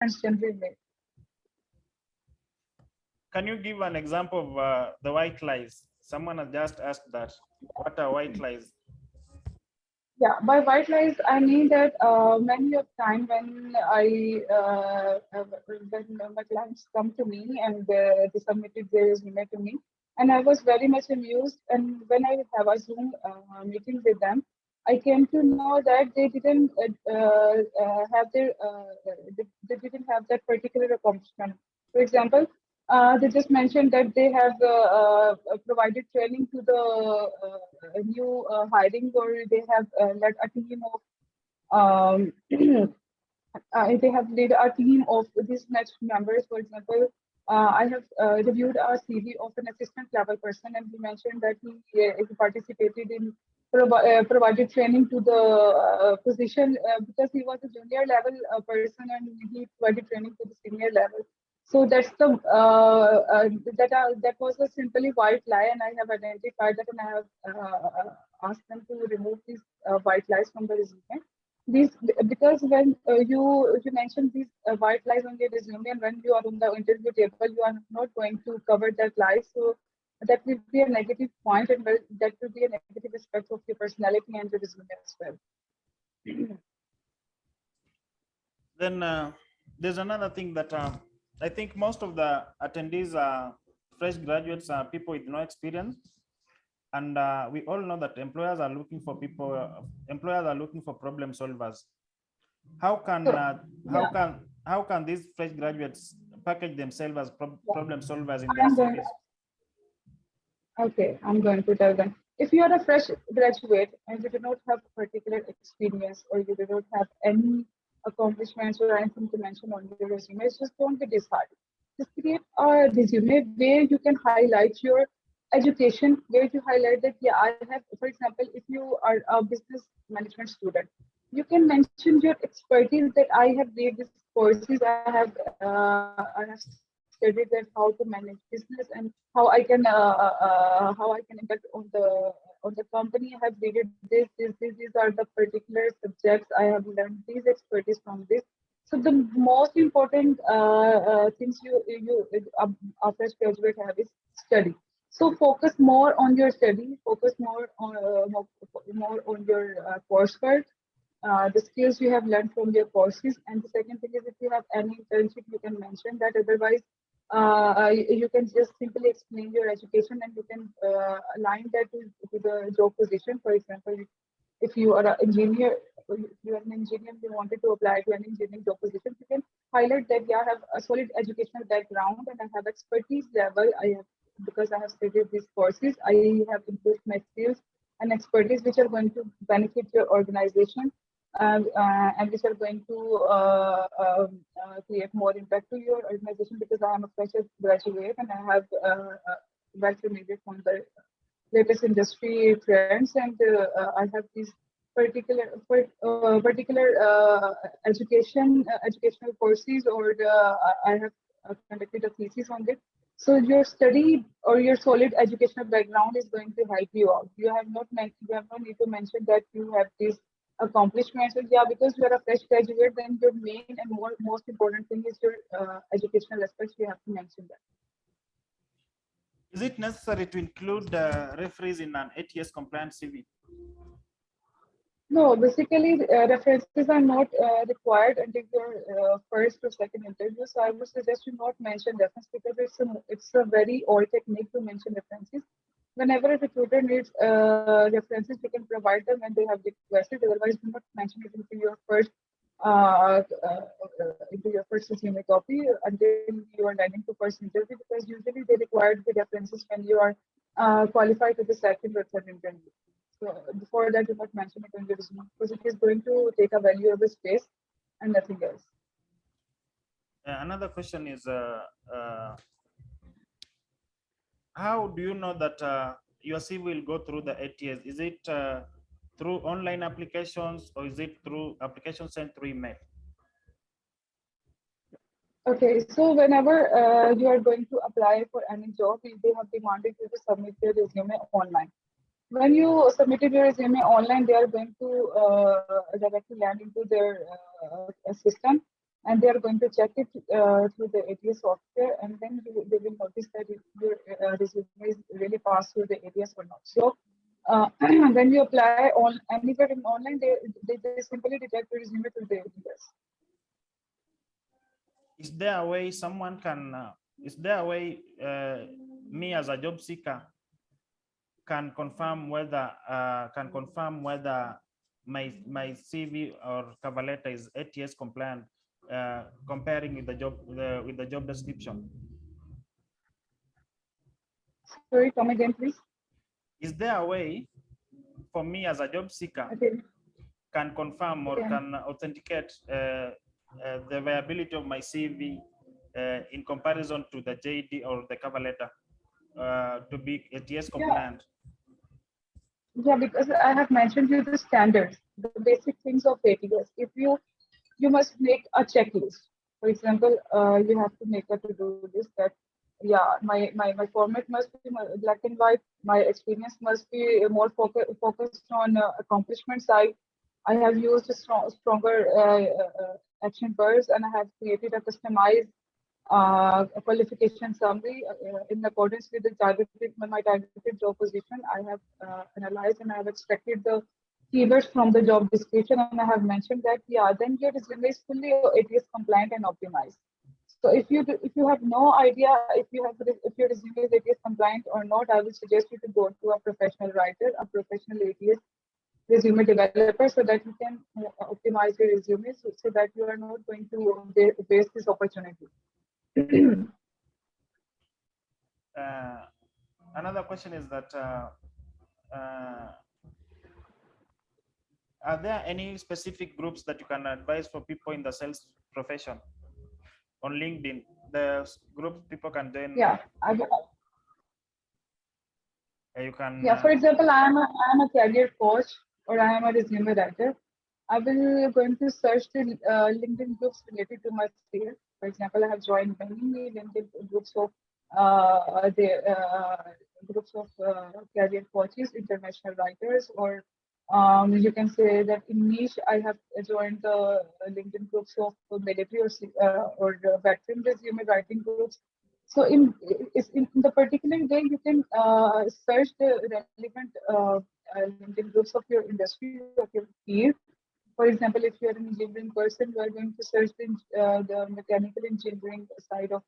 generally made. Can you give an example of the white lies? Someone has just asked that. What are white lies? Yeah, by white lies, I mean that many of time when when my clients come to me and they submitted their resume to me, and I was very much amused. And when I have a Zoom meeting with them, I came to know that they didn't have they didn't have that particular accomplishment. For example, they just mentioned that they have provided training to the new hiring, or they have led a team of um, they have led a team of these next members. For example, I have reviewed a CV of an assistant level person, and he mentioned that he participated in provided training to the position because he was a junior level person, and he provided training to the senior level. So that's the that was a simply white lie, and I have identified that, and I have asked them to remove these white lies from the resume. These because when you mention these white lies on your resume, and when you are on the interview table, you are not going to cover that lie. So that will be a negative point, and that will be a negative aspect of your personality and your resume as well. Then there's another thing that I think most of the attendees are fresh graduates, are people with no experience. And we all know that employers are looking for people, employers are looking for problem solvers. How can these fresh graduates package themselves as problem solvers in their CVs? Okay, I'm going to tell them. If you are a fresh graduate and you do not have particular experience, or you do not have any accomplishments or anything to mention on your resume, just don't be disheartened. Just create a resume where you can highlight your education, where you highlight that, yeah, I have, for example, if you are a business management student, you can mention your expertise that I have read these courses, I have studied that how to manage business, and how I can impact on the company. I have read these are the particular subjects I have learned these expertise from this. So the most important things a fresh graduate have is study. So focus more on your study, focus more on your coursework, the skills you have learned from your courses. And the second thing is, if you have any internship, you can mention that. Otherwise, you can just simply explain your education, and you can align that to the job position. For example, if you are an engineer, if you are an engineer, you wanted to apply to an engineering job position, you can highlight that, yeah, I have a solid educational background and I have expertise level. I have, because I have studied these courses, I have improved my skills and expertise, which are going to benefit your organization, and which are going to create more impact to your organization, because I am a fresh graduate and I have well familiar from the latest industry trends, and I have these particular educational courses, or I have conducted a thesis on it. So your study or your solid educational background is going to help you out. You have no need to mention that you have these accomplishments. So yeah, because you are a fresh graduate, then your main and most important thing is your educational aspects. You have to mention that. Is it necessary to include referees in an ATS compliant CV? No, basically references are not required until your first or second interview. So I would suggest you not mention reference, because it's a very old technique to mention references. Whenever a recruiter needs references, you can provide them when they have requested. Otherwise, do not mention it into your first resume copy until you are landing to first interview, because usually they require the references when you are qualified to the second or third interview. So before that, do not mention it in your resume, because it is going to take a valuable space and nothing else. Another question is, how do you know that your CV will go through the ATS? Is it through online applications, or is it through applications sent through email? Okay, so whenever you are going to apply for any job, they have demanded you to submit your resume online. When you submitted your resume online, they are going to directly land into their system, and they are going to check it through the ATS software, and then they will notice that if your resume is really passed through the ATS or not. So when you apply on anywhere in online, they simply detect your resume through the ATS. Is there a way someone can? Is there a way me as a job seeker can confirm whether my CV or cover letter is ATS compliant, comparing with the job description? Sorry, come again, please. Is there a way for me as a job seeker Okay. can confirm or can authenticate the viability of my CV in comparison to the JD or the cover letter to be ATS compliant? Yeah, because I have mentioned you the standards, the basic things of ATS. If you must make a checklist. For example, you have to make a to-do list that, yeah, my format must be black and white. My experience must be more focused on accomplishment side. I have used stronger action words, and I have created a customized a qualification summary in accordance with the my targeted job position. I have analyzed and I have extracted the keywords from the job description, and I have mentioned that, yeah, then your resume is fully ATS compliant and optimized. So if you have no idea if your resume is ATS compliant or not, I will suggest you to go to a professional writer, a professional ATS resume developer, so that you can optimize your resume, so that you are not going to waste this opportunity. Another question is that uh, are there any specific groups that you can advise for people in the sales profession on LinkedIn? The group people can join. Yeah, You can. yeah. For example, I am a career coach, or I am a resume writer. I will going to search the LinkedIn groups related to my field. For example, I have joined many LinkedIn groups of the groups of career coaches, international writers, or you can say that in niche, I have joined the LinkedIn groups of military or veteran resume writing groups. So in the particular way, you can search the relevant LinkedIn groups of your industry, of your field. For example, if you're an engineering person, you are going to search the mechanical engineering side of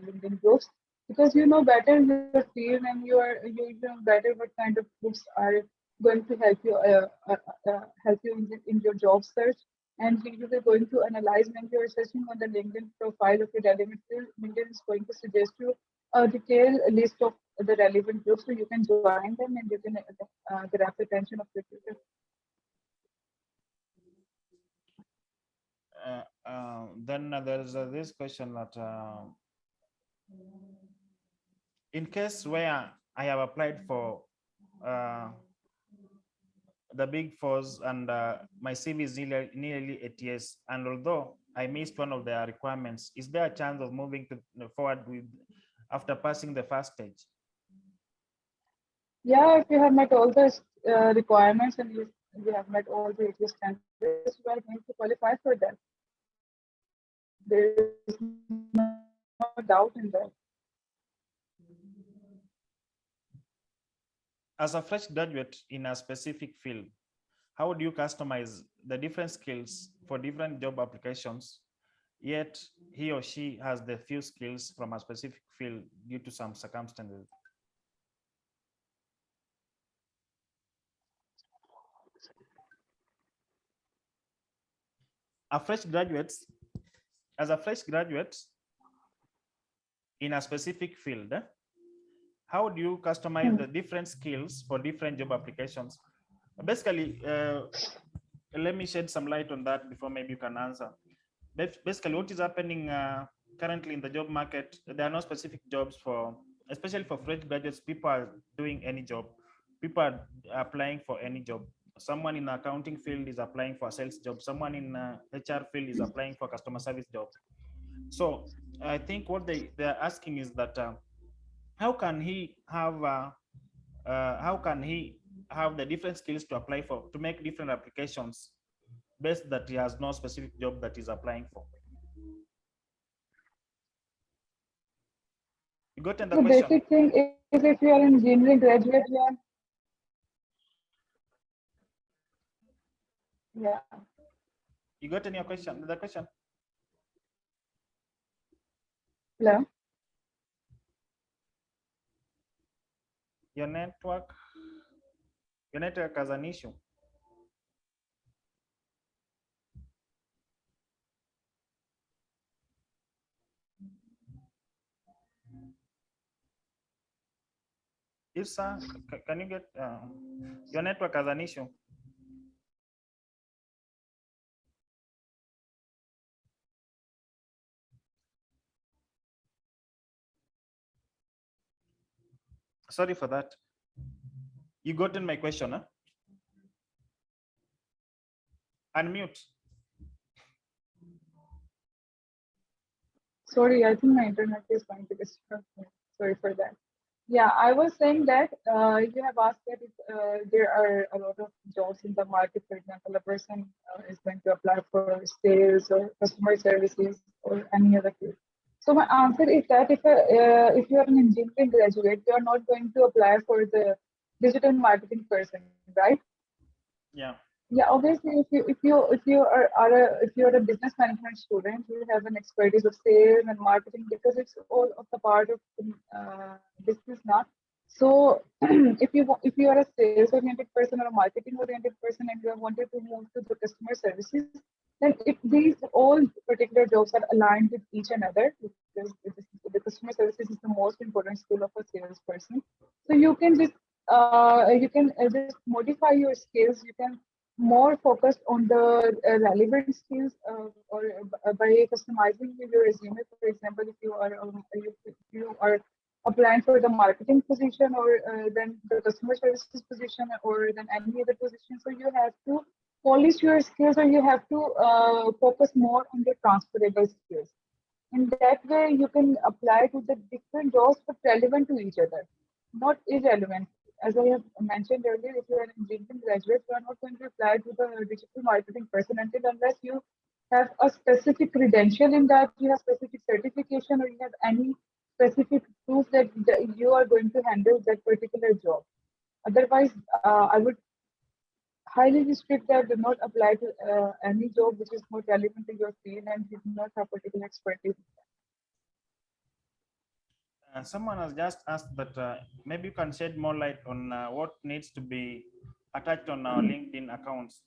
LinkedIn groups, because you know better your field, and you know better what kind of groups are going to help you in your job search. And you are going to analyze when you are searching on the LinkedIn profile of your relevant field. LinkedIn is going to suggest you a detailed list of the relevant groups, so you can join them and you can grab the attention of the people. Then there's this question that in case where I have applied for the big fours and my CV is nearly 8 years, and although I missed one of their requirements, is there a chance of moving forward with after passing the first stage? Yeah, if you have met all the requirements, and you have met all the ATS standards, you are going to qualify for that. There is no doubt in that. As a fresh graduate in a specific field, how would you customize the different skills for different job applications, yet he or she has the few skills from a specific field due to some circumstances? A fresh graduate, as a fresh graduate in a specific field, how do you customize the different skills for different job applications? Basically, let me shed some light on that before maybe you can answer. Basically, what is happening currently in the job market, there are no specific jobs for, especially for fresh graduates. People are doing any job. People are applying for any job. Someone in the accounting field is applying for a sales job. Someone in HR field is applying for customer service job. So I think what they're asking is that how can he have the different skills to make different applications based that he has no specific job that he's applying for? gotten the The question? basic thing is if you are an engineering graduate, yeah. You got any question? The question? Hello. Your network has an issue. Irsa, can you get your network has an issue? Sorry for that. You gotten my question, huh? Unmute. Sorry, I think my internet is going to disrupt me. Sorry for that. Yeah, I was saying that you have asked that if, there are a lot of jobs in the market. For example, a person is going to apply for sales or customer services or any other field. So my answer is that if you are an engineering graduate, you are not going to apply for the digital marketing person, right? Yeah. Yeah, obviously, if you're a business management student, you have an expertise of sales and marketing because it's all of the part of business now. So, if you are a sales oriented person or a marketing oriented person and you have wanted to move to the customer services, then if these all particular jobs are aligned with each another, because the customer services is the most important skill of a salesperson. So you can just modify your skills. You can more focused on the relevant skills by customizing your resume. For example, if you are applying for the marketing position or then the customer services position or then any other position, so you have to polish your skills or you have to focus more on the transferable skills. In that way, you can apply to the different jobs but relevant to each other, not irrelevant. As I have mentioned earlier, if you are an engineering graduate, you are not going to apply to the digital marketing person unless you have a specific credential in that, you have specific certification, or you have any specific proof that you are going to handle that particular job. Otherwise, I would highly restrict that do not apply to any job which is not relevant to your field and you do not have particular expertise. Someone has just asked that maybe you can shed more light on what needs to be attached on our LinkedIn accounts.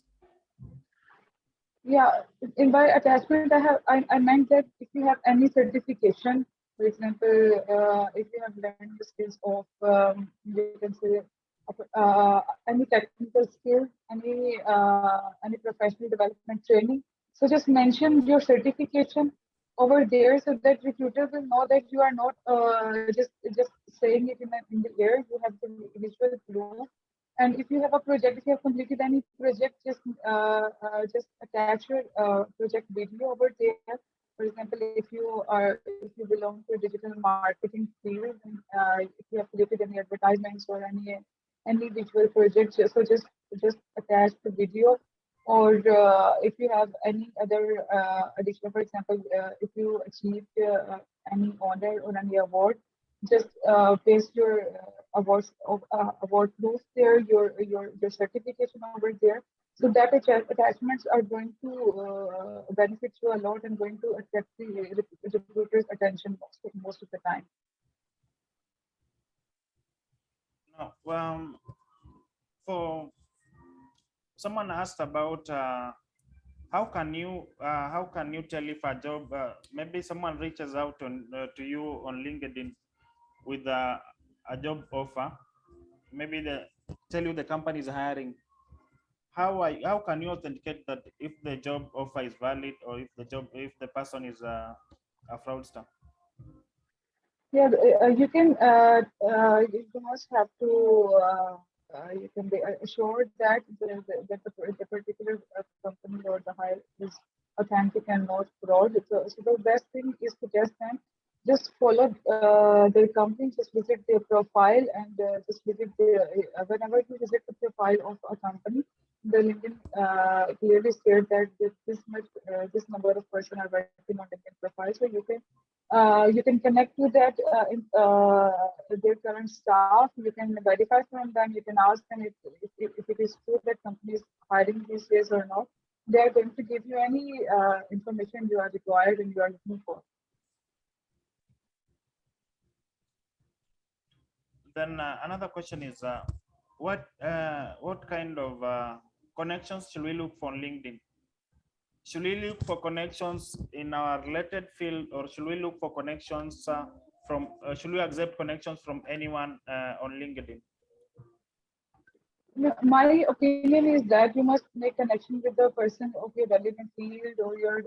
Yeah, in by attachment, I meant that if you have any certification, for example, if you have learned the skills of you can say any technical skill, any professional development training. So just mention your certification over there so that recruiter will know that you are not just saying it in the air. You have the visual proof. And if you have a project, if you have completed any project, just attach your project video over there. For example, if you belong to a digital marketing field, and if you have created any advertisements or any visual project, just attach the video. Or if you have any other additional, for example, if you achieved any honor or any award, just paste your award proof there, your certification over there. So that attachments are going to benefit you a lot and going to attract the recruiter's attention most of the time. No, for someone asked about how can you tell if a job maybe someone reaches out to you on LinkedIn with a job offer, maybe they tell you the company is hiring. How can you authenticate that if the job offer is valid or if the person is a fraudster? Yeah, you must have to you can be assured that the particular company or the hire is authentic and not fraud. So the best thing is to just follow their company, just visit their profile and just visit whenever you visit the profile of a company, the LinkedIn clearly stated that this number of person are working on LinkedIn profile, so you can You can connect with that their current staff. You can verify from them. You can ask them if it is true that company is hiring these days or not. They are going to give you any information you are required and you are looking for. Then another question is, what kind of connections should we look for on LinkedIn? Should we look for connections in our related field, or should we look for connections should we accept connections from anyone on LinkedIn? My opinion is that you must make connection with the person of your relevant field or your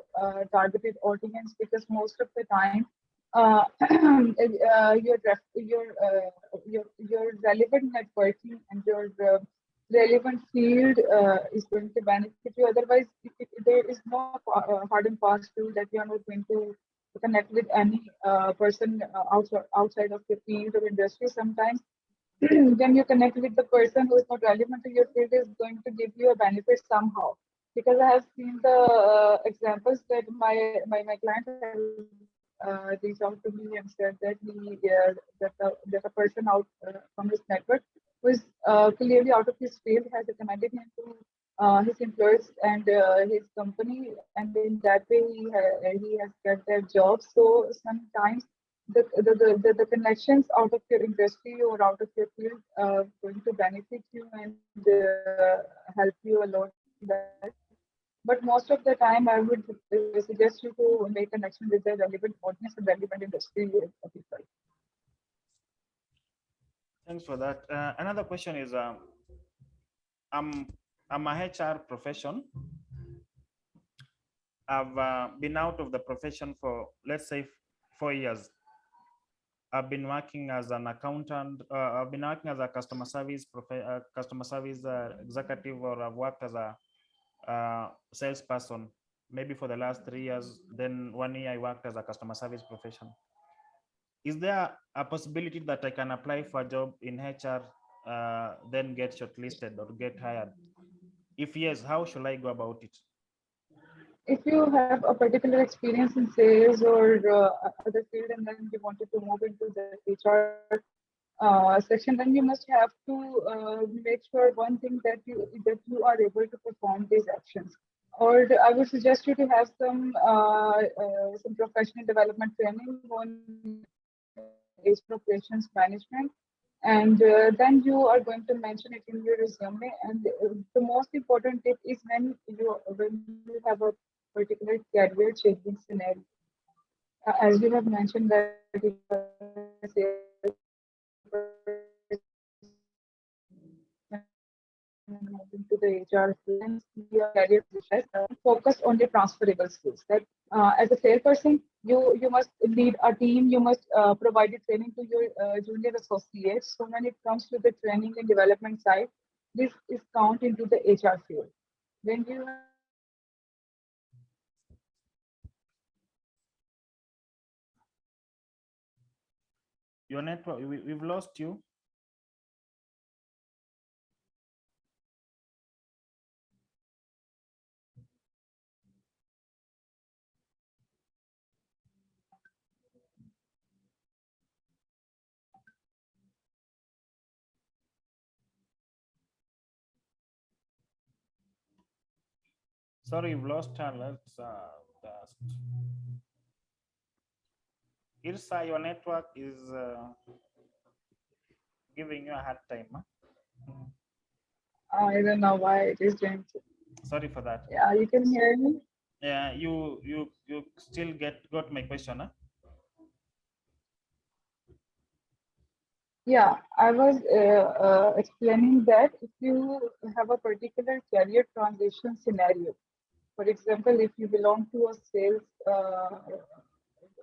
targeted audience, because most of the time your relevant networking and your relevant field is going to benefit you. Otherwise, there is no hard and fast rule that you are not going to connect with any person outside of your field or industry. Sometimes when you connect with the person who is not relevant to your field is going to give you a benefit somehow. Because I have seen the examples that my client has reached out to me and said that that a person out from his network who is clearly out of his field has recommended him to his employers and his company, and in that way he has got their job. So sometimes the connections out of your industry or out of your field going to benefit you and help you a lot in that. But most of the time, I would suggest you to make connection with the relevant audience and relevant industry people. Thanks for that. Another question is, I'm a HR profession. I've been out of the profession for, let's say, 4 years. I've been working as an accountant. I've been working as a customer service executive, or I've worked as a salesperson, maybe for the last 3 years. Then 1 year I worked as a customer service profession. Is there a possibility that I can apply for a job in HR, then get shortlisted or get hired? If yes, how should I go about it? If you have a particular experience in sales or other field, and then you wanted to move into the HR section, then you must have to make sure one thing that you are able to perform these actions. Or I would suggest you to have some professional development training on HR operations management, and then you are going to mention it in your resume. And the most important tip is when you have a particular career changing scenario, as you have mentioned that if you are a salesperson and move into the HR field and see your career position, focus on the transferable skills. That as a salesperson, you must lead a team. You must provide the training to your junior associates. So when it comes to the training and development side, this is count into the HR field. When you have Your network, we've lost you. Sorry, we've lost her. Let's just. Irsa, your network is giving you a hard time. Huh? I don't know why it is doing so. Sorry for that. Yeah, you can hear me. Yeah, you still got my question, huh? Yeah, I was explaining that if you have a particular career transition scenario, for example, if you belong to a sales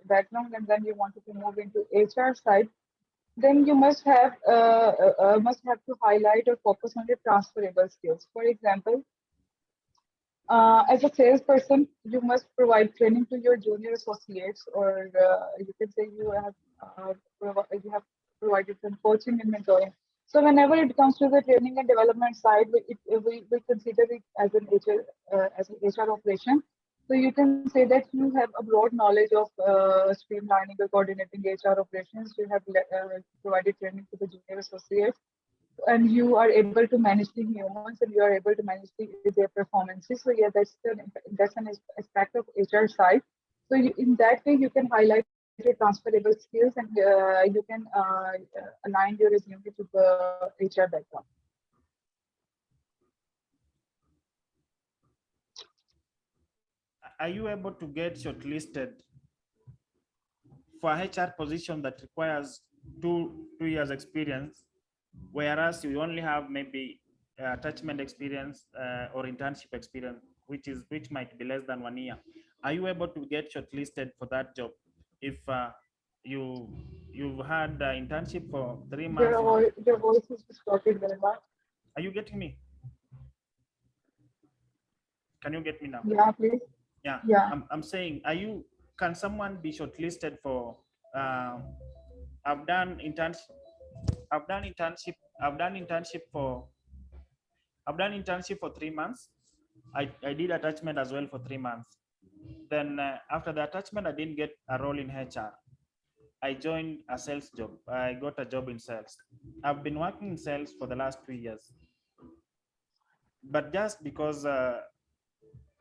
background and then you wanted to move into HR side, then you must have to highlight or focus on your transferable skills. For example, as a salesperson, you must provide training to your junior associates, or you can say you have provided some coaching and mentoring. So whenever it comes to the training and development side, we consider it as an HR operation. So you can say that you have a broad knowledge of streamlining or coordinating HR operations. You have provided training to the junior associates, and you are able to manage the humans, and you are able to manage their performances. So yeah, that's an aspect of HR side. So in that way, you can highlight your transferable skills, and you can align your resume to the HR background. Are you able to get shortlisted for a HR position that requires two years experience, whereas you only have maybe attachment experience or internship experience, which might be less than 1 year? Are you able to get shortlisted for that job if you you've had internship for 3 months? Your voice is distorted very much. Are you getting me? Can you get me now? Yeah, please. Yeah, Yeah. I'm saying, can someone be shortlisted for uh, I've done internship I've done internship I've done internship for I've done internship for 3 months. I did attachment as well for 3 months. Then after the attachment, I didn't get a role in HR. I joined a sales job. I got a job in sales. I've been working in sales for the last 2 years. But just because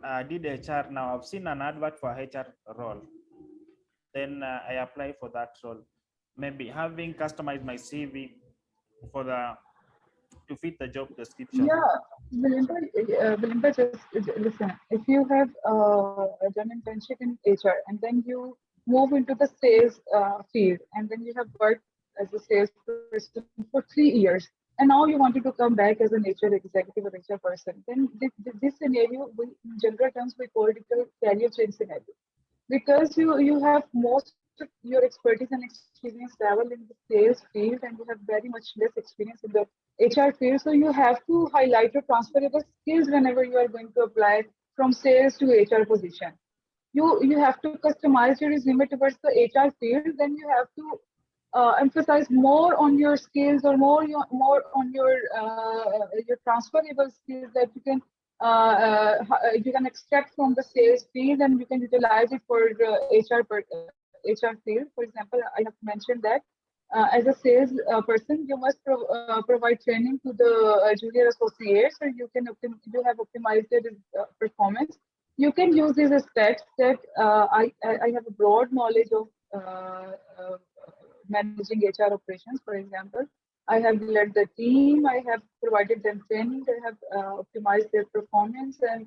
I did HR now, I've seen an advert for a HR role. Then I apply for that role. Maybe having customized my CV for to fit the job description. Yeah, Belinda, just listen. If you have done internship in HR and then you move into the sales field, and then you have worked as a salesperson for 3 years, and now you wanted to come back as an HR executive or HR person, then this scenario, in general terms, we call it a career change scenario, because you have most of your expertise and experience level in the sales field, and you have very much less experience in the HR field. So you have to highlight your transferable skills whenever you are going to apply from sales to HR position. You have to customize your resume towards the HR field. Then you have to emphasize more on your skills, or more on your transferable skills that you can extract from the sales field, and you can utilize it for HR field. For example, I have mentioned that as a sales person, you must provide training to the junior associates, so you have optimized their performance. You can use these aspects that I have a broad knowledge of managing HR operations. For example, I have led the team, I have provided them training, I have optimized their performance, and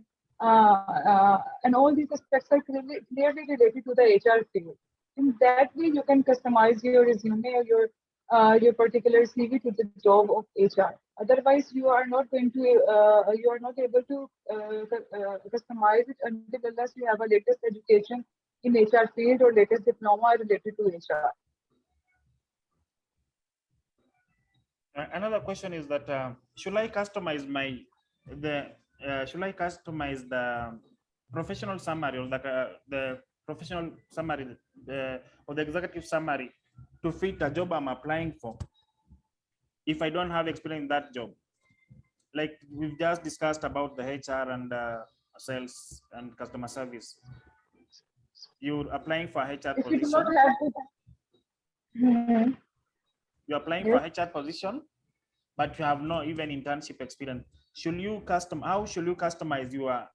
all these aspects are clearly related to the HR field. In that way, you can customize your resume or your particular CV to the job of HR. Otherwise, you are not able to customize it until unless you have a latest education in HR field or latest diploma related to HR. Another question is that should I customize the professional summary, or the professional summary or the executive summary to fit a job I'm applying for if I don't have experience in that job? Like we've just discussed about the HR and sales and customer service. You're applying for a HR If you do not position. have the You're applying for a HR position, but you have no even internship experience. How should you customize your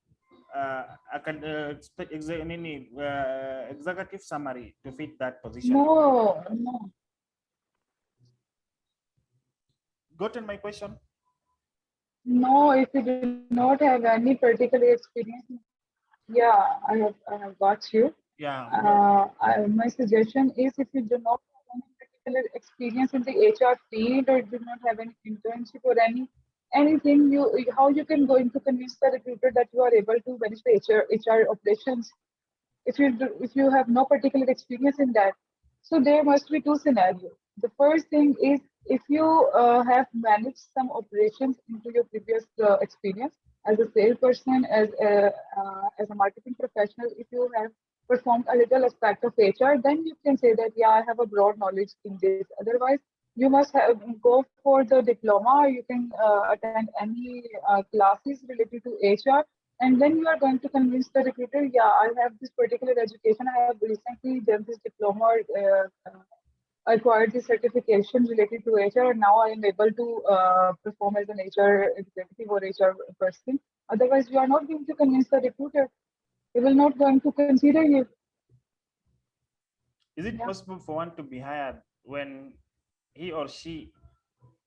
executive summary to fit that position? No. Gotten my question? No, if you do not have any particular experience, yeah, I have got you. Yeah. My suggestion is, if you do not have any particular experience in the HR field, or do not have any internship or anything, how you can go into convince the recruiter that you are able to manage the HR operations if you have no particular experience in that. So there must be two scenarios. The first thing is, if you have managed some operations into your previous experience as a salesperson, as a marketing professional, if you have performed a little aspect of HR, then you can say that, yeah, I have a broad knowledge in this. Otherwise, you must go for the diploma, or you can attend any classes related to HR, And then you are going to convince the recruiter, yeah, I have this particular education. I have recently done this diploma, acquired this certification related to HR, and now I am able to perform as an HR executive or HR person. Otherwise, you are not going to convince the recruiter. He will not going to consider you. Is it Yeah. possible for one to be hired when he or she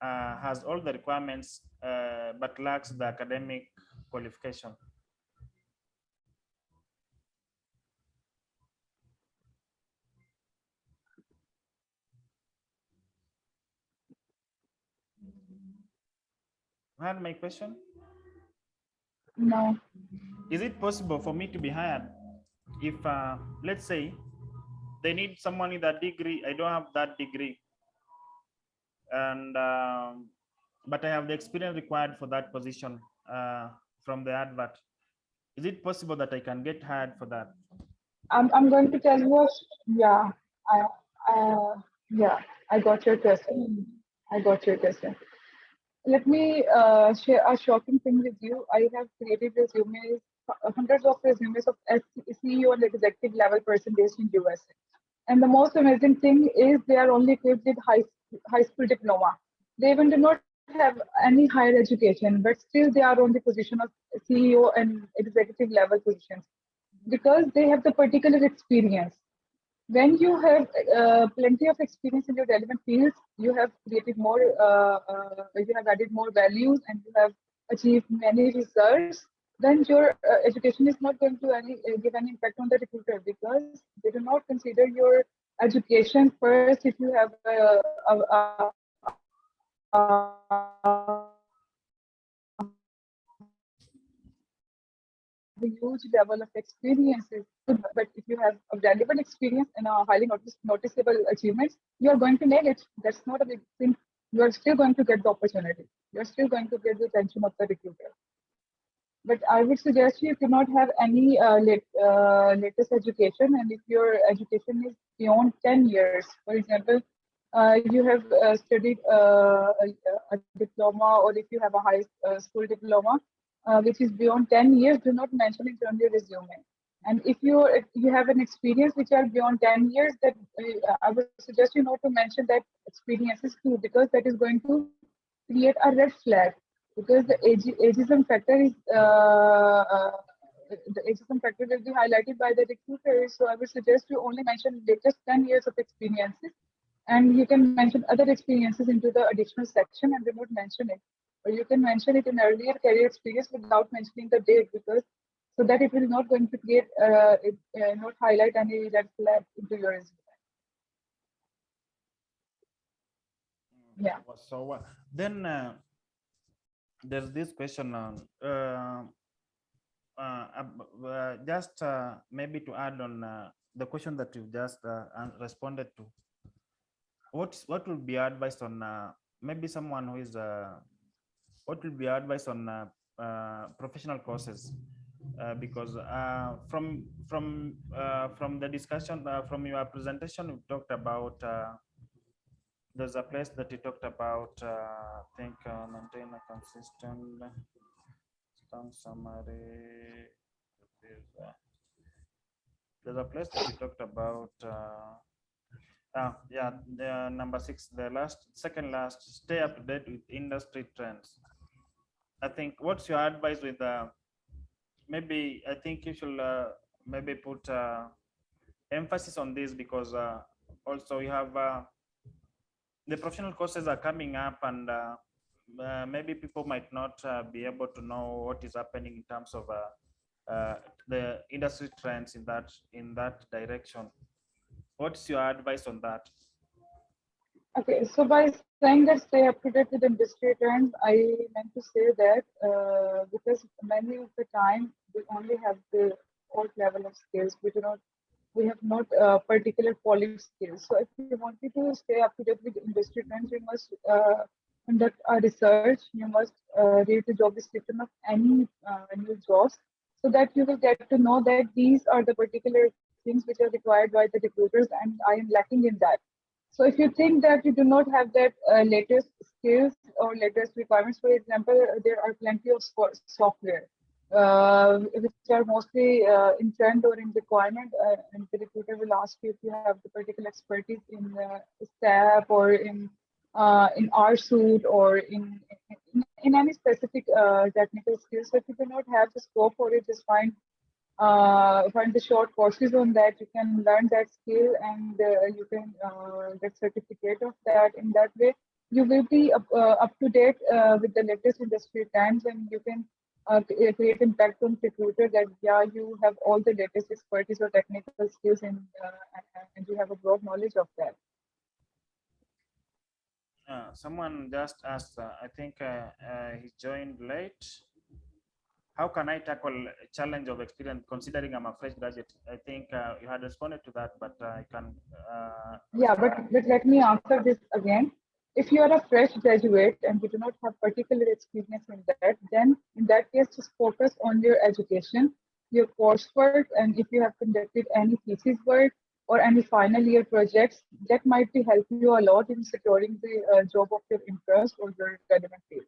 has all the requirements but lacks the academic qualification? Heard my question? No. Is it possible for me to be hired if, let's say, they need someone with a degree? I don't have that degree, and but I have the experience required for that position from the advert. Is it possible that I can get hired for that? I'm going to tell you. Yeah. I, yeah. I got your question. I got your question. Let me share a shocking thing with you. I have created resumes, hundreds of resumes of CEO and executive level person based in USA. And the most amazing thing is they are only equipped with high school diploma. They even do not have any higher education, but still they are on the position of CEO and executive level positions because they have the particular experience. When you have plenty of experience in your relevant fields, you have created more, you have added more values, and you have achieved many results. Then your education is not going to give any impact on the recruiter because they do not consider your education first. If you have a huge level of experiences, but if you have a relevant experience and a highly noticeable achievements, you are going to nail it. That's not a big thing. You are still going to get the opportunity. You're still going to get the attention of the recruiter. But I would suggest you do not have any latest education, and if your education is beyond 10 years, for example, you have studied a diploma, or if you have a high school diploma, which is beyond 10 years, do not mention it on your resume. And if you have an experience which are beyond 10 years, that I would suggest you not to mention that experiences too, because that is going to create a red flag because ageism factor is the ageism factor will be highlighted by the recruiter. So I would suggest you only mention latest 10 years of experiences, and you can mention other experiences into the additional section and do not mention it. Or you can mention it in earlier career experience without mentioning the date because so that it will not going to create not highlight any red flag into your resume. Yeah. So then there's this question on just maybe to add on the question that you just responded to. What would be advised on maybe someone who is what will be advice on professional courses? Because from the discussion from your presentation, you talked about there's a place that you talked about. I think maintain a consistent strong summary. There's a place that you talked about. Yeah, the number 6, the second last, stay up to date with industry trends. I think what's your advice with maybe I think you should maybe put emphasis on this because also you have the professional courses are coming up and maybe people might not be able to know what is happening in terms of the industry trends in that direction. What's your advice on that? Okay, so by saying that stay up to date with industry trends, I meant to say that because many of the time we only have the old level of skills. We have not particular polished skills. So if you wanted to stay up to date with industry trends, you must conduct a research. You must read the job description of any new jobs so that you will get to know that these are the particular things which are required by the recruiters and I am lacking in that. So if you think that you do not have that latest skills or latest requirements, for example, there are plenty of software. which are mostly in trend or in requirement, and the recruiter will ask you if you have the particular expertise in STEP or in R suite or in any specific technical skills. So if you do not have the scope for it, just find the short courses on that. You can learn that skill and you can get certificate of that. In that way, you will be up to date with the latest industry trends, and you can create impact on recruiter that yeah, you have all the latest expertise or technical skills and you have a broad knowledge of that. Someone just asked, I think he joined late. How can I tackle a challenge of experience considering I'm a fresh graduate? I think you had responded to that, but I can. Yeah, but let me answer this again. If you are a fresh graduate and you do not have particular experience in that, then in that case, just focus on your education, your coursework, and if you have conducted any thesis work or any final year projects, that might be help you a lot in securing the job of your interest or your relevant field.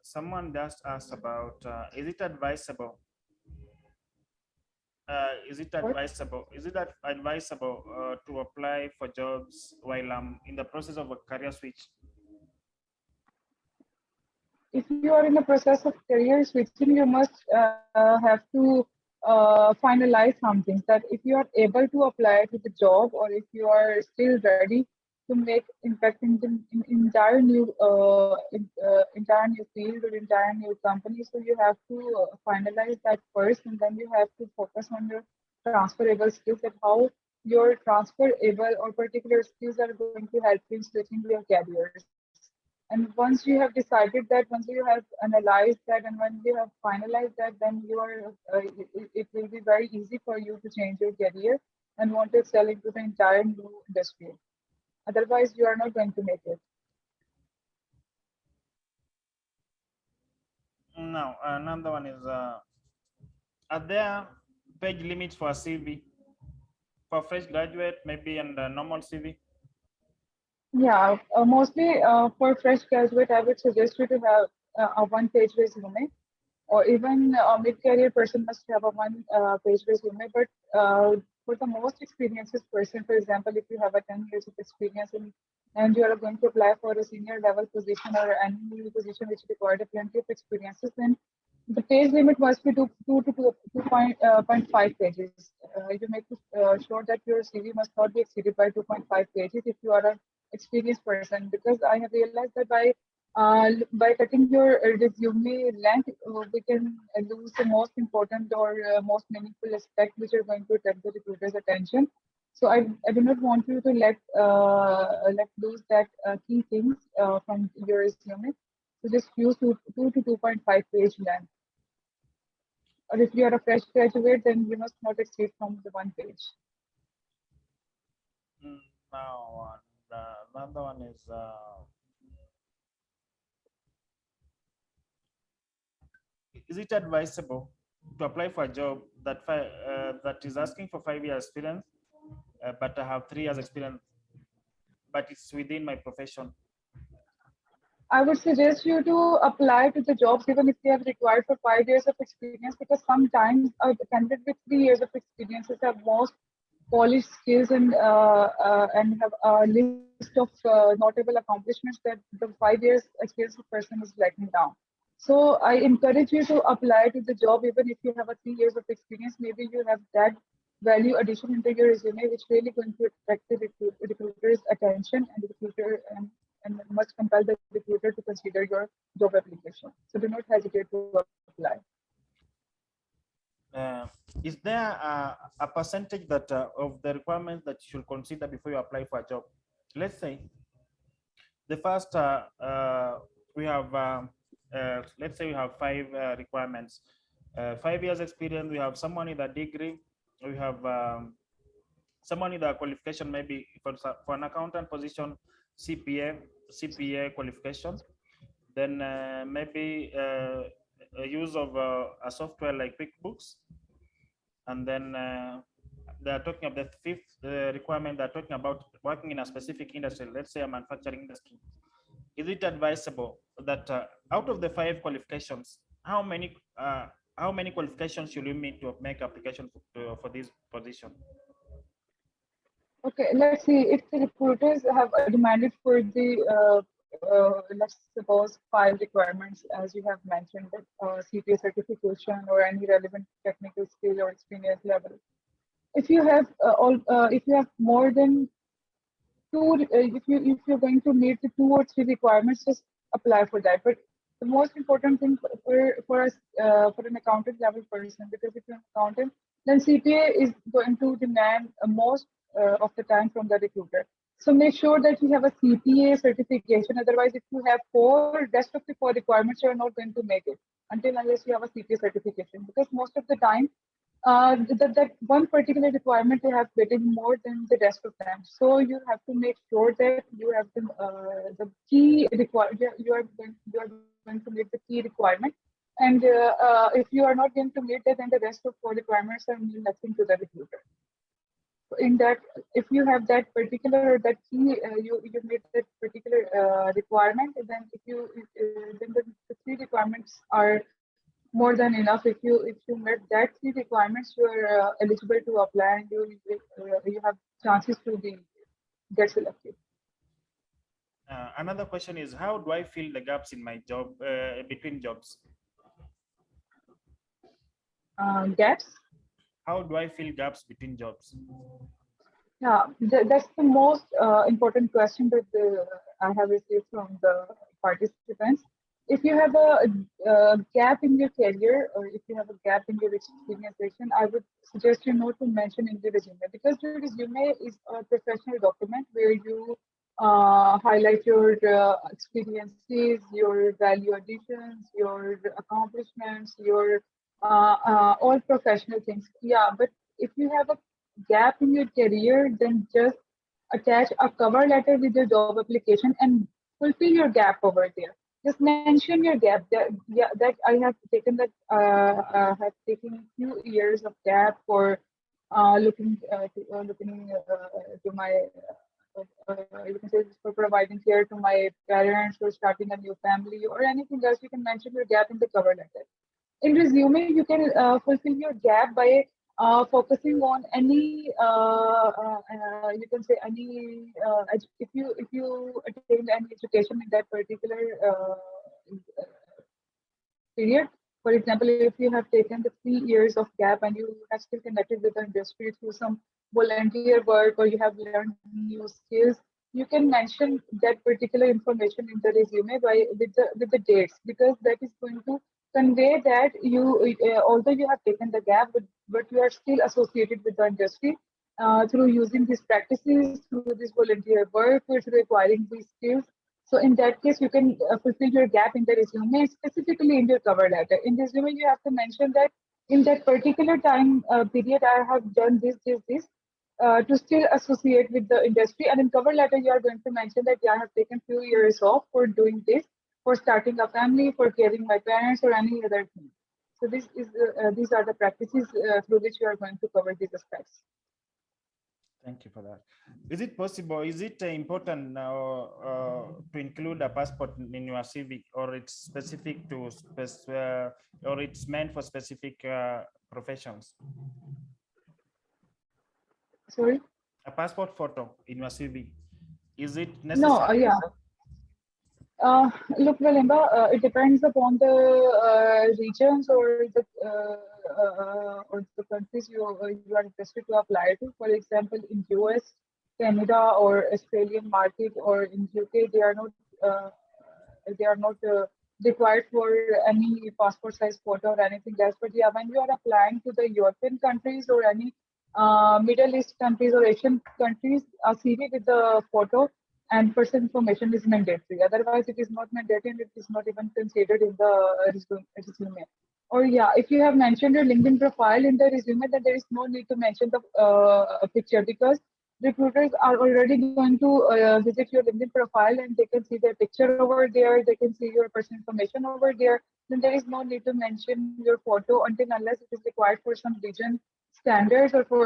Someone just asked about is it advisable? What? Is it advisable to apply for jobs while I'm in the process of a career switch? If you are in the process of career switching, you must have to finalize some things. That if you are able to apply to the job, or if you are still ready to make impact in entire new entire new field or entire new company, so you have to finalize that first, and then you have to focus on your transferable skills and how your transferable or particular skills are going to help you in switching your careers. And once you have decided that, once you have analyzed that, and when you have finalized that, then you are it will be very easy for you to change your career and want to excel into the entire new industry. Otherwise, you are not going to make it. Now, another one is are there page limits for a CV for fresh graduate, maybe, and a normal CV? Yeah, mostly for fresh graduate, I would suggest you to have a one-page resume, or even a mid-career person must have a one-page resume. But for the most experienced person, for example, if you have a 10 years of experience and you are going to apply for a senior level position or any position which required a plenty of experiences, then the page limit must be point 5 pages. You make sure that your CV must not be exceeded by 2.5 pages if you are an experienced person. Because I have realized that by cutting your resume length, we can lose the most important or most meaningful aspect which are going to attract the recruiter's attention. So I do not want you to let lose that key things from your resume. So just use 2 to 2.5 page length. Or if you are a fresh graduate, then you must not exceed from the one page. Now, another one is it advisable to apply for a job that is asking for 5 years experience, but I have 3 years experience, but it's within my profession? I would suggest you to apply to the jobs even if they have required for 5 years of experience, because sometimes a candidate with 3 years of experiences have most polished skills and have a list of notable accomplishments that the 5 years experience of person is lacking down. So I encourage you to apply to the job even if you have a 3 years of experience. Maybe you have that value addition into your resume, which really going to attract the recruiter's attention, and the recruiter and must compel the recruiter to consider your job application. So do not hesitate to apply. Is there a percentage that of the requirements that you should consider before you apply for a job? Let's say the first we have let's say we have 5 requirements. 5 years experience, we have someone with a degree, we have someone with a qualification, maybe for an accountant position, CPA qualification. Then maybe a use of a software like QuickBooks. And then they're talking about the fifth requirement, they're talking about working in a specific industry, let's say a manufacturing industry. is it advisable that out of the 5 qualifications, how many qualifications should you meet to make application for this position? Okay, let's see if the recruiters have demanded for the let's suppose 5 requirements as you have mentioned, that CPA certification or any relevant technical skill or experience level. If you have if you have more than two, if you're going to meet the 2 or 3 requirements, just apply for that. But the most important thing for us for an accountant level person, because if you're an accountant, then CPA is going to demand most of the time from the recruiter. So make sure that you have a CPA certification. Otherwise, if you have rest of the 4 requirements, you're not going to make it until unless you have a CPA certification. Because most of the time, that one particular requirement they have weighted more than the rest of them. So you have to make sure that you have the key you are going to meet the key requirement. And if you are not going to meet that, then the rest of 4 requirements are mean nothing to the recruiter. In that, if you have that particular that key, you meet that particular requirement, then then the 3 requirements are more than enough. If you met that 3 requirements, you are eligible to apply, and you have chances to be get selected. Another question is, how do I fill the gaps in my job between jobs? Gaps. How do I fill gaps between jobs? Yeah, that's the most important question that I have received from the participants. If you have a gap in your career, or if you have a gap in your experience, I would suggest you not to mention in the resume, because your resume is a professional document where you highlight your experiences, your value additions, your accomplishments, your all professional things. Yeah, but if you have a gap in your career, then just attach a cover letter with your job application and fulfill your gap over there. Just mention your gap. That I have taken have taken few years of gap for looking to my you can say for providing care to my parents or starting a new family or anything else. You can mention your gap in the cover letter. In resume, you can fulfill your gap by focusing on any you can say any if you attained any education in that particular period. For example, if you have taken the 3 years of gap and you have still connected with the industry through some volunteer work, or you have learned new skills, you can mention that particular information in the resume with the dates, because that is going to convey that you although you have taken the gap, but you are still associated with the industry through using these practices, through this volunteer work, or through acquiring these skills. So in that case, you can fulfill your gap in the resume, specifically in your cover letter. In resume, you have to mention that in that particular time period, I have done this, to still associate with the industry. And in cover letter, you are going to mention that yeah, I have taken few years off for doing this, for starting a family, for caring my parents, or any other thing. So these are the practices through which you are going to cover these aspects. Thank you for that. Is it possible, is it important to include a passport in your CV, or it's specific to, or it's meant for specific professions? Sorry? A passport photo in your CV, is it No, necessary? yeah. Look, Valimba, it depends upon the regions or the countries you are interested to apply to. For example, in US, Canada, or Australian market, or in UK, they are not required for any passport size photo or anything else. But yeah, when you are applying to the European countries or any Middle East countries or Asian countries, a CV with the photo and personal information is mandatory. Otherwise, it is not mandatory, and it is not even considered in the resume. Or yeah, if you have mentioned your LinkedIn profile in the resume, then there is no need to mention the picture, because recruiters are already going to visit your LinkedIn profile, and they can see their picture over there. They can see your personal information over there. Then there is no need to mention your photo until unless it is required for some region standards or for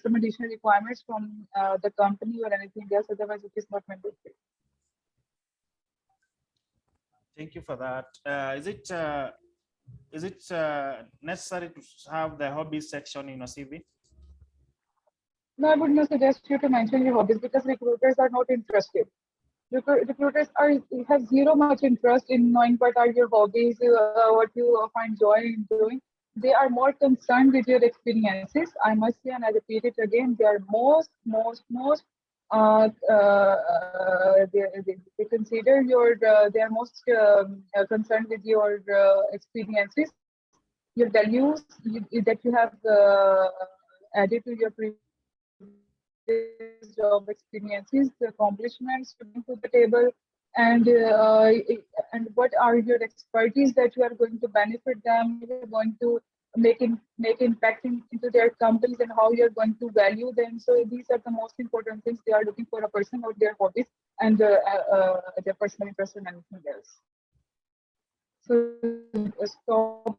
some additional requirements from the company or anything else. Otherwise, it is not mandatory. Thank you for that. Is it necessary to have the hobbies section in a CV? No, I would not suggest you to mention your hobbies because recruiters are not interested. Recruiters have zero much interest in knowing what are your hobbies, what you find joy in doing. They are more concerned with your experiences. I must say, and I repeat it again, they are most they consider they are most concerned with your experiences, your values that you have added to your previous job experiences, the accomplishments you bring to the table, and and what are your expertise that you are going to benefit them, how you are going to make impact into their companies, and how you are going to value them. So these are the most important things they are looking for a person, or their hobbies and their personal interest and anything else. So stop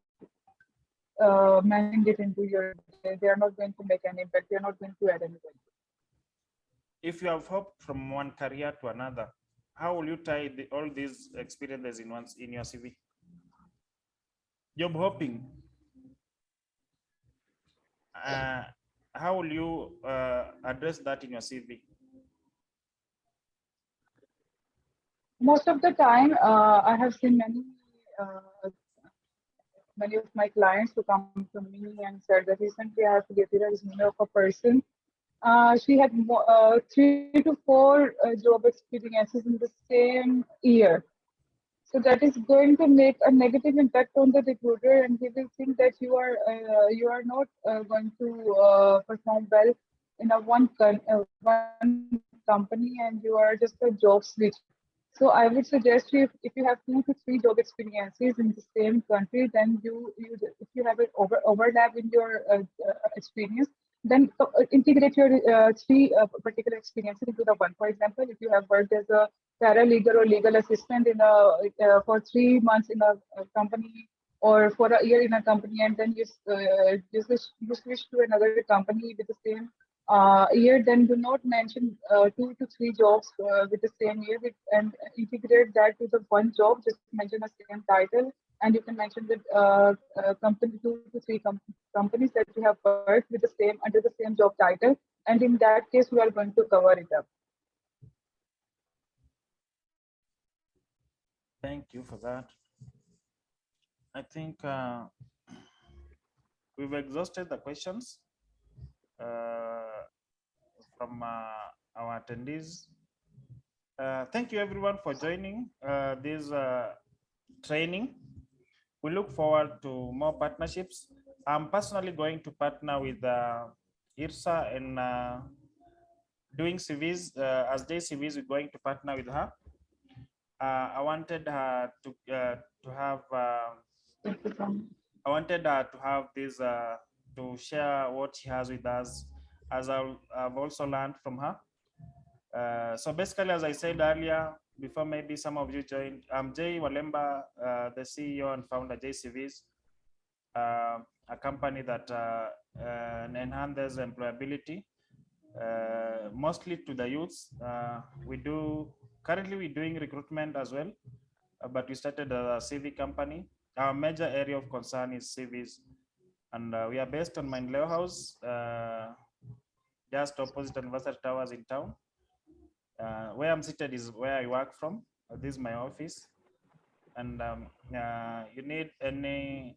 mentioning it into your resume. They are not going to make any impact. They are not going to add any value. If you have hopped from one career to another, how will you tie all these experiences in your CV? Job hopping. Uh, how will you address that in your CV? Most of the time, I have seen many of my clients who come to me and said that recently I have created a resume of a person. She had 3 to 4 job experiences in the same year. So that is going to make a negative impact on the recruiter, and he will think that you are not going to perform well in a one company, and you are just a job switcher. So I would suggest you if you have 2 to 3 job experiences in the same country, then if you have an overlap in your experience, then integrate your 3 particular experiences into the one. For example, if you have worked as a paralegal or legal assistant for 3 months in a company, or for a year in a company, and then you switch to another company with the same year, then do not mention 2 to 3 jobs with the same year, and integrate that to the one job. Just mention the same title, and you can mention the company, 2 to 3 companies that you have worked with the same under the same job title, and in that case, we are going to cover it up. Thank you for that. I think we've exhausted the questions from our attendees. Thank you everyone for joining this training. We look forward to more partnerships. I'm personally going to partner with Irsa in doing CVs. As day CVs, we're going to partner with her. I wanted her to have. I wanted her to have this to share what she has with us, as I've also learned from her. So basically, as I said earlier, before maybe some of you joined, I'm Jay Walemba, the CEO and founder of JCVs, a company that enhances employability, mostly to the youths. Currently we're doing recruitment as well, but we started a CV company. Our major area of concern is CVs, and we are based on Mindleo House, just opposite University Towers in town. Where I'm seated is where I work from. This is my office, and you need any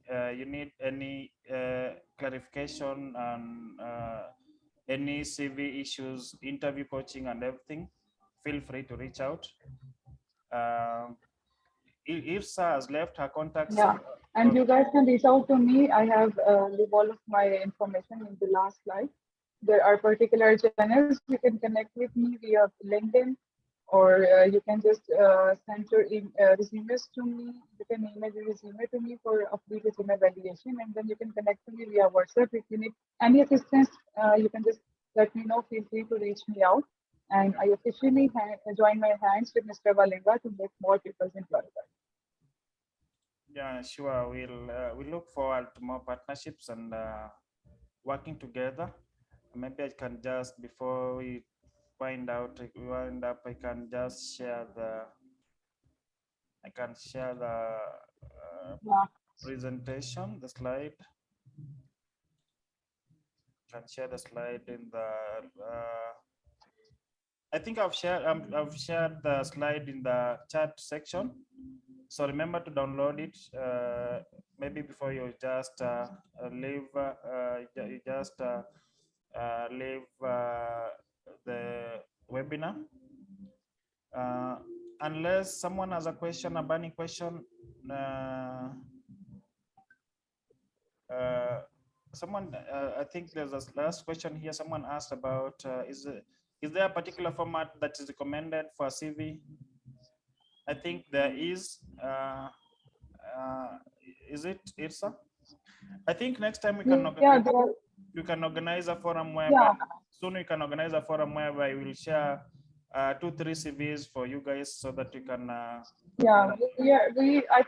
clarification on any CV issues, interview coaching, and everything, feel free to reach out. Irsa has left her contacts. Yeah, and you guys can reach out to me. I have leave all of my information in the last slide. There are particular channels you can connect with me via LinkedIn, or you can just send your resumes to me. You can email your resume to me for a free resume validation, and then you can connect to me via WhatsApp. If you need any assistance, you can just let me know. Feel free to reach me out. And I officially join my hands with Mr. Valenga to make more people employable. Yeah, sure. We'll look forward to more partnerships and working together. Maybe I can just, before we wind up, I can just share I can share the Yeah. presentation, the slide. Can share the slide in the. I think I've shared the slide in the chat section. So remember to download it. Maybe before you just leave, you just leave the webinar. Unless someone has a question, a burning question. Someone, I think there's a last question here. Someone asked about is there a particular format that is recommended for CV? I think there is. Is it Irsa? I think next time we can organize a forum whereby soon we can organize a forum whereby we will share 2-3 CVs for you guys so that you can. I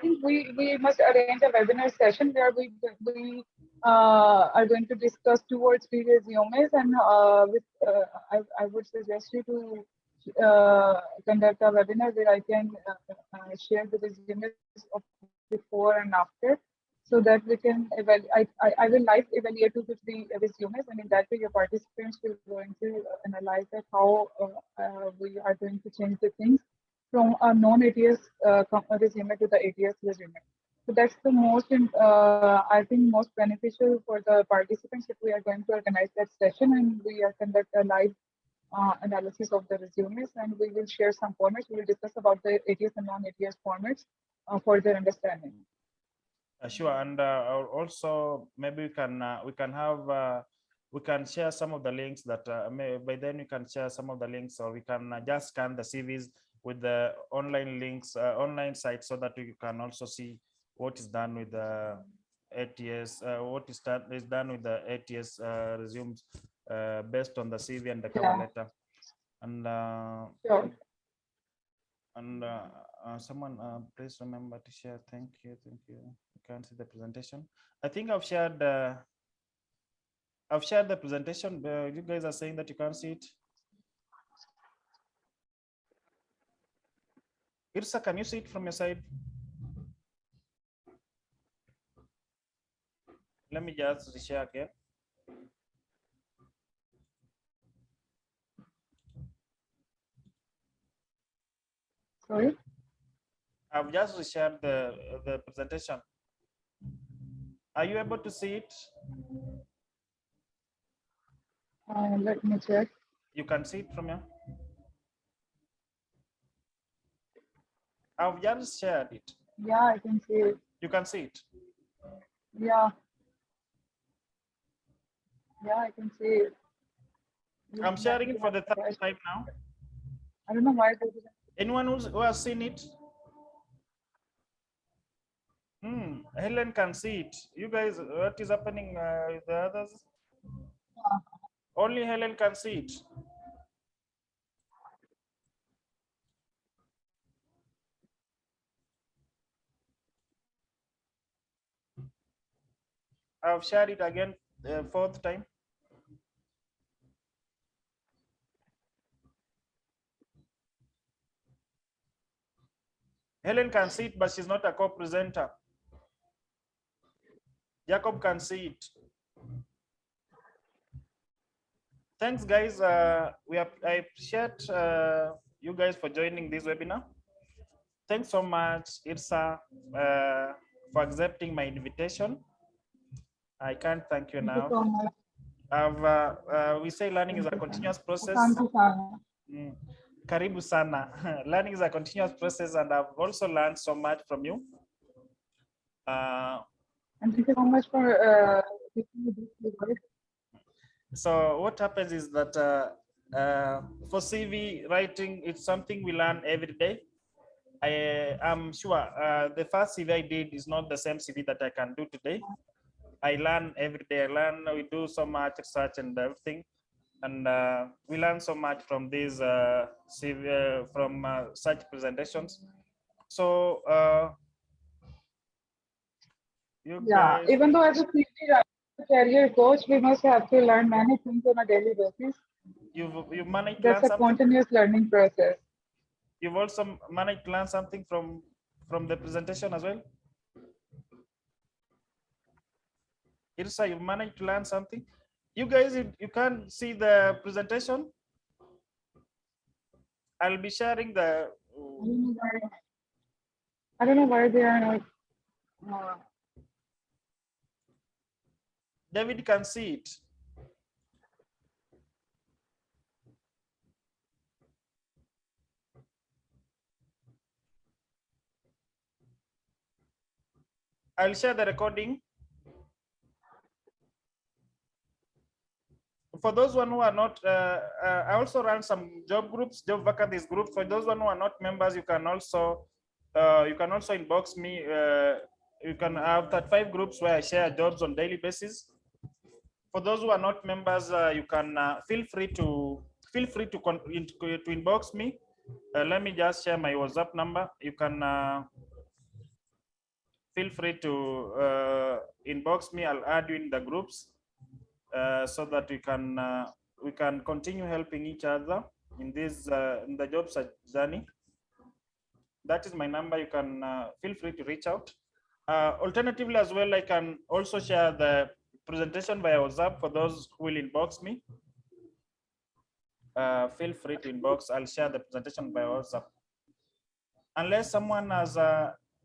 think we must arrange a webinar session where we are going to discuss 2 or 3 resumes, and I would suggest you to conduct a webinar where I can share the resumes of before and after, so that we can I will live evaluate 2 to 3 resumes, and in that way your participants will going to analyze that how we are going to change the things from a non-ATS resume to the ATS resume. So that's the most, I think, most beneficial for the participants if we are going to organize that session and we are conduct a live analysis of the resumes, and we will share some formats. We will discuss about the ATS and non-ATS formats for their understanding. Sure, and also maybe we can have we can share some of the links that by then we can share some of the links, or we can just scan the CVs with the online links, online sites, so that you can also see what is done with the ATS, what is done with the ATS resumes based on the CV and the cover letter. And sure. And someone please remember to share. Thank you. You can't see the presentation. I think I've shared the presentation. You guys are saying that you can't see it. Irsa, can you see it from your side? Let me just share again. Sorry? I've just shared the presentation. Are you able to see it? Let me check. You can see it from here. I've just shared it. Yeah, I can see it. You can see it? Yeah. Yeah, I can see it. I'm sharing it for the third time now. I don't know why. Anyone who has seen it? Helen can see it. You guys, what is happening with the others? Only Helen can see it. I've shared it again, fourth time. Helen can see it, but she's not a co-presenter. Jacob can see it. Thanks, guys. I appreciate you guys for joining this webinar. Thanks so much, Irsa, for accepting my invitation. I can't thank you enough. We say learning is a continuous process. Karibu sana. Learning is a continuous process, and I've also learned so much from you. And thank you so much for so what happens is that for CV writing, it's something we learn every day. I am sure the first CV I did is not the same CV that I can do today. I learn every day. We do so much research and everything, and we learn so much from these CV, from such presentations. So guys, even though as a CV career coach, we must have to learn many things on a daily basis. You managed to That's learn a continuous learning process. You've also managed to learn something from from the presentation as well? Irsa, you managed to learn something? You guys, you can't see the presentation? I'll be sharing the. I don't know why they are not. David can see it. I'll share the recording. For those one who are not, I also run some job groups, job vacancies groups. For those one who are not members, you can also inbox me. You can have 35 groups where I share jobs on daily basis. For those who are not members, you can feel free to inbox me. Let me just share my WhatsApp number. You can feel free to inbox me. I'll add you in the groups so that we can continue helping each other in this in the job search journey. That is my number. You can feel free to reach out. Alternatively, as well, I can also share the presentation via WhatsApp for those who will inbox me. Feel free to inbox. I'll share the presentation via WhatsApp. Unless someone has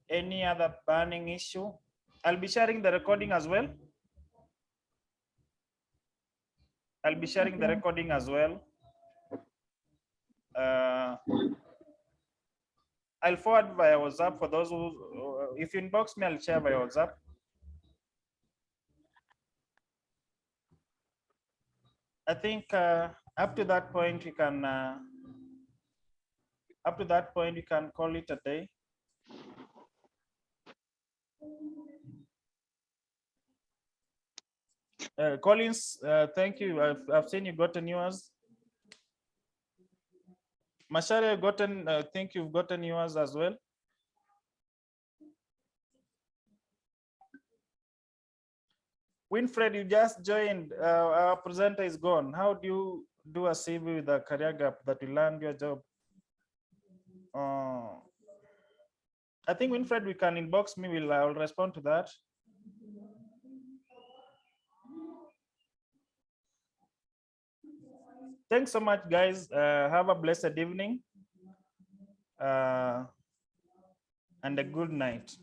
any other burning issue, I'll be sharing the recording as well. I'll be sharing the recording as well. I'll forward via WhatsApp for those who, if you inbox me, I'll share via WhatsApp. I think up to that point, you can, call it a day. Collins, thank you. I've seen you gotten yours. Mashari, I think you've gotten yours as well. Winfred, you just joined. Our presenter is gone. How do you do a CV with a career gap that will land your job? I think Winfred, we can inbox me. I'll respond to that. Thanks so much, guys. Have a blessed evening and a good night.